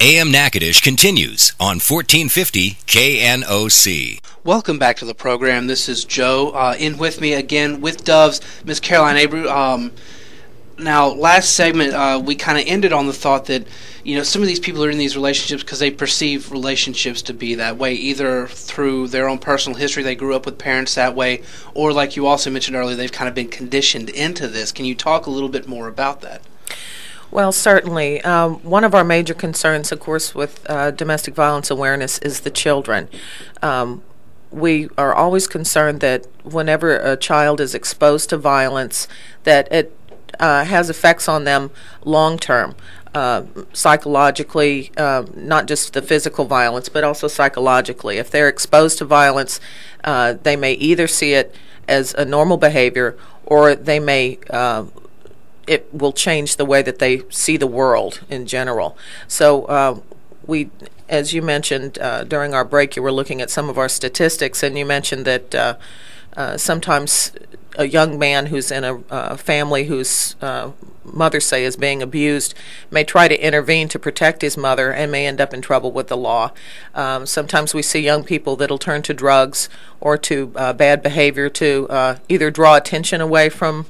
AM Natchitoches continues on 1450 KNOC. Welcome back to the program. This is Joe. In with me again with Doves, Miss Caroline Abreau. Now, last segment, we kind of ended on the thought that, some of these people are in these relationships because they perceive relationships to be that way, either through their own personal history, they grew up with parents that way, or like you also mentioned earlier, they've kind of been conditioned into this. Can you talk a little bit more about that? Well, certainly. One of our major concerns, of course, with domestic violence awareness is the children. We are always concerned that whenever a child is exposed to violence, that it has effects on them long term, psychologically, not just the physical violence, but also psychologically. If they're exposed to violence, they may either see it as a normal behavior, or they may it will change the way that they see the world in general. So we, as you mentioned during our break, you were looking at some of our statistics, and you mentioned that sometimes a young man who's in a family whose mother, say, is being abused may try to intervene to protect his mother and may end up in trouble with the law. Sometimes we see young people that'll turn to drugs or to bad behavior to either draw attention away from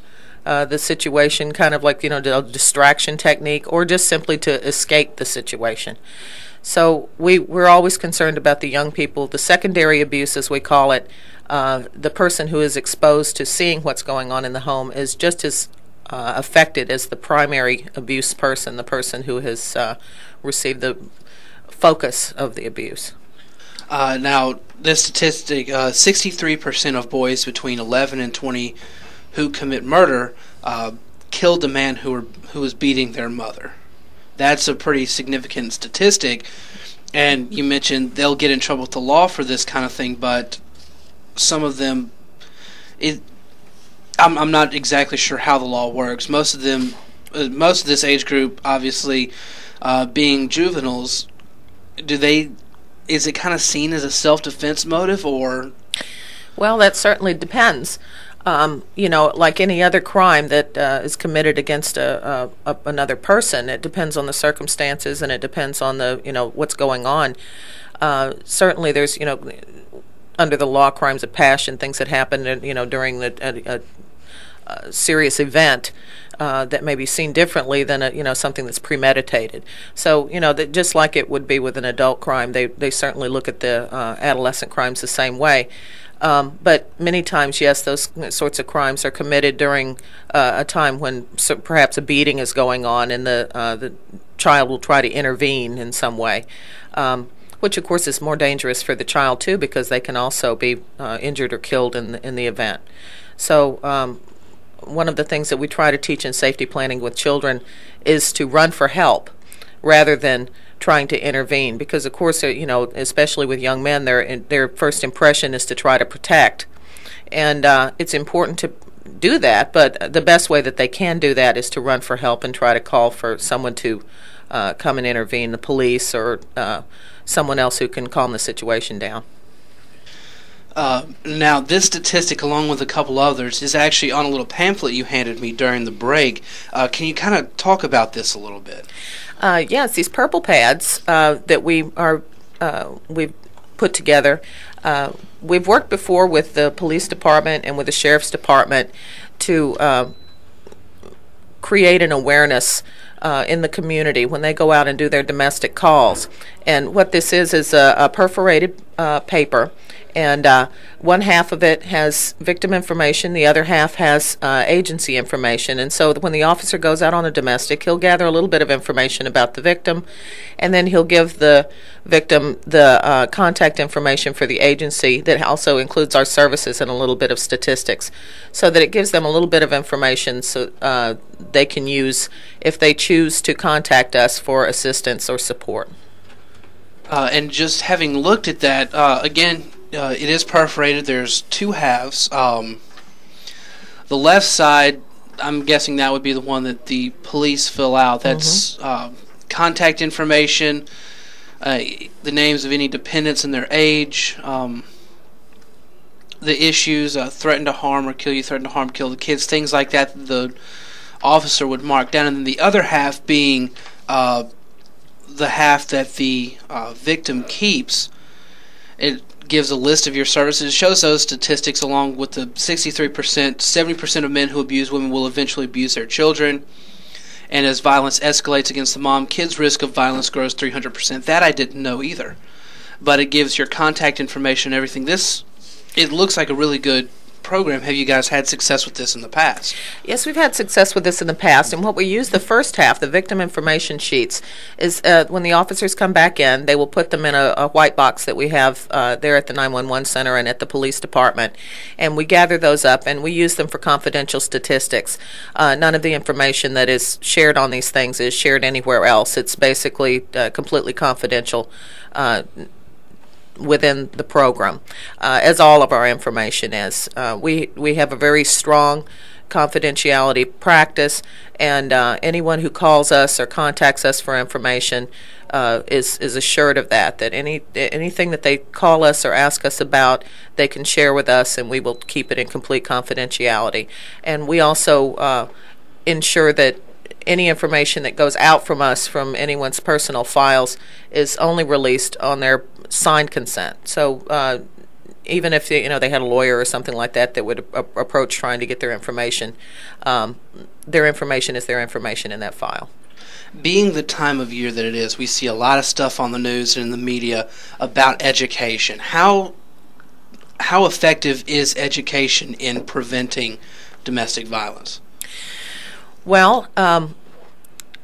the situation, kind of like, the distraction technique, or just simply to escape the situation. So we're always concerned about the young people. The secondary abuse, as we call it, the person who is exposed to seeing what's going on in the home is just as affected as the primary abuse person, the person who has received the focus of the abuse. Now, this statistic, 63% of boys between 11 and 20 who commit murder killed the man who was beating their mother. That's a pretty significant statistic. And you mentioned they'll get in trouble with the law for this kind of thing, but some of them, I'm not exactly sure how the law works. Most of this age group, obviously, being juveniles, is it kind of seen as a self-defense motive, or? Well, that certainly depends. Like any other crime that is committed against another person, it depends on the circumstances, and it depends on the what's going on. Certainly, there's under the law, crimes of passion, things that happen during a serious event that may be seen differently than something that's premeditated. So that just like it would be with an adult crime, they certainly look at the adolescent crimes the same way. But many times, yes, those sorts of crimes are committed during a time when perhaps a beating is going on, and the child will try to intervene in some way, which of course is more dangerous for the child too, because they can also be injured or killed in the event. So one of the things that we try to teach in safety planning with children is to run for help rather than trying to intervene, because of course, especially with young men, their first impression is to try to protect, and it's important to do that, but the best way that they can do that is to run for help and try to call for someone to come and intervene, the police or someone else who can calm the situation down. Now, this statistic, along with a couple others, is actually on a little pamphlet you handed me during the break. Can you kind of talk about this a little bit? Yes, these purple pads that we've put together. We've worked before with the police department and with the sheriff's department to create an awareness in the community when they go out and do their domestic calls. And what this is a perforated paper, and one half of it has victim information, the other half has agency information. And so when the officer goes out on a domestic, he'll gather a little bit of information about the victim, and then he'll give the victim the contact information for the agency that also includes our services and a little bit of statistics, so that it gives them a little bit of information so they can use if they choose to contact us for assistance or support. And just having looked at that, again, it is perforated. There's two halves. The left side, I'm guessing that would be the one that the police fill out. That's contact information, the names of any dependents and their age, the issues, threaten to harm or kill you, threaten to harm, kill the kids, things like that the officer would mark down. And then the other half being the half that the victim keeps, it gives a list of your services. It shows those statistics along with the 63%, 70% of men who abuse women will eventually abuse their children. And as violence escalates against the mom, kids' risk of violence grows 300%. That I didn't know either. But it gives your contact information and everything. It looks like a really good program. Have you guys had success with this in the past? Yes, we've had success with this in the past, and what we use the first half, the victim information sheets, is when the officers come back in, they will put them in a white box that we have there at the 911 center and at the police department, and we gather those up and we use them for confidential statistics. None of the information that is shared on these things is shared anywhere else. It's basically completely confidential within the program, as all of our information is. We have a very strong confidentiality practice, and anyone who calls us or contacts us for information is assured of that. That anything that they call us or ask us about, they can share with us, and we will keep it in complete confidentiality. And we also ensure that any information that goes out from us from anyone's personal files is only released on their signed consent. So even if they had a lawyer or something like that that would approach trying to get their information is their information in that file. Being the time of year that it is, we see a lot of stuff on the news and in the media about education. How effective is education in preventing domestic violence? Well,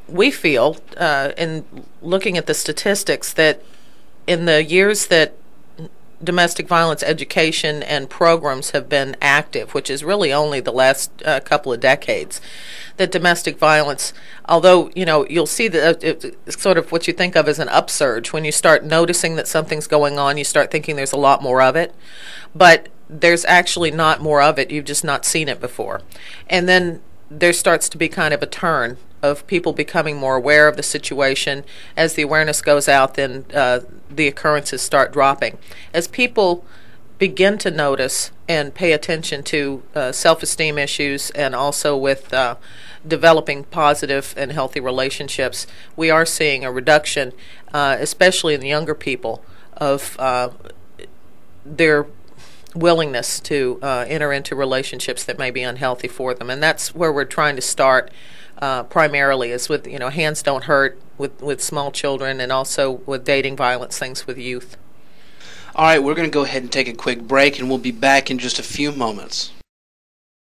we feel, in looking at the statistics, that in the years that domestic violence education and programs have been active, which is really only the last couple of decades, that domestic violence, although you'll see that it's sort of what you think of as an upsurge. When you start noticing that something's going on, you start thinking there's a lot more of it, but there's actually not more of it. You've just not seen it before. And then there starts to be kind of a turn of people becoming more aware of the situation. As the awareness goes out, then the occurrences start dropping. As people begin to notice and pay attention to self-esteem issues, and also with developing positive and healthy relationships, we are seeing a reduction, especially in the younger people, of their willingness to enter into relationships that may be unhealthy for them. And that's where we're trying to start primarily, is with hands don't hurt with small children, and also with dating violence things with youth. All right, we're going to go ahead and take a quick break, and we'll be back in just a few moments.